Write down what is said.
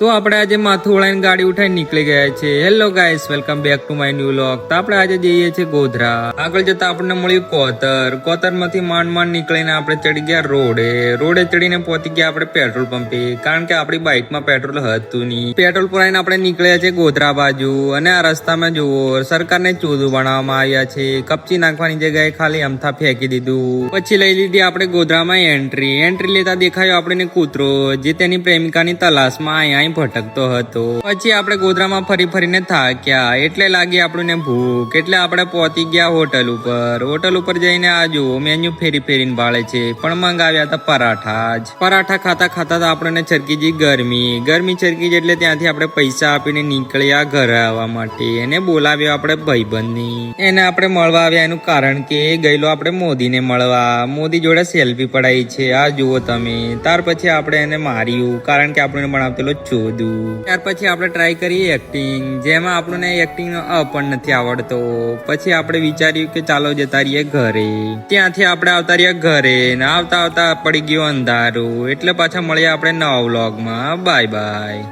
તો આપણે આજે માથું વળાઈને ગાડી ઉઠાઈને નીકળી ગયા છે. Hello guys, welcome back to my new vlog. તો આપણે આજે જઈએ છીએ ગોધરા. આગળ જતા આપણને મળ્યું કોતર માંથી માંડ નીકળીને આપણે ચડી ગયા રોડે ચડીને પહોંચી ગયા આપણે પેટ્રોલ પંપે, કારણ કે આપણી બાઇકમાં પેટ્રોલ હતું નહીં. પેટ્રોલ પુરાઈને આપણે નીકળ્યા છે ગોધરા બાજુ. અને આ રસ્તામાં જુઓ, સરકારને ચોદું બનાવવામાં આવ્યા છે. કપચી નાખવાની જગ્યાએ ખાલી અમથા ફેંકી દીધું. પછી લઈ લીધી આપણે ગોધરામાં એન્ટ્રી લેતા દેખાયો આપણને કૂતરો, જે તેની પ્રેમિકાની તલાશમાં અહીં ભટકતો હતો. પછી આપણે ગોધરામાં ફરીને થાક્યા એટલે લાગી આપણને ભૂખ, એટલે આપણે પહોંચી ગયા હોટલ ઉપર જઈને આ જુઓ મેન્યુ ફેરીને ભાળે છે, પણ મંગાવ્યા હતા પરાઠા ખાતા આપણને છરકી જઈ ગરમી છરકી જ, એટલે ત્યાંથી આપણે પૈસા આપીને નીકળ્યા ઘરે આવવા માટે. એને બોલાવ્યો આપણે ભાઈબંધની, એને આપણે મળવા આવ્યા. એનું કારણ કે ગયેલો આપણે મોદીને મળવા, મોદી જોડે સેલ્ફી પડાવી છે, આ જુઓ તમે. ત્યાર પછી આપણે એને માર્યું, કારણ કે આપણે બનાવતેલો ચોદું. ત્યાર પછી આપણે ટ્રાય કરી એક્ટિંગ, જેમાં આપણને એક્ટિંગ પણ નથી આવડતો. પછી આપણે વિચાર્યું કે ચાલો જતા રહીએ ઘરે. ત્યાંથી આપણે આવતા રહ્યા ઘરે, ને આવતા પડી ગયું અંધારું. એટલે પાછા મળ્યા આપણે નવા વ્લોગમાં. બાય.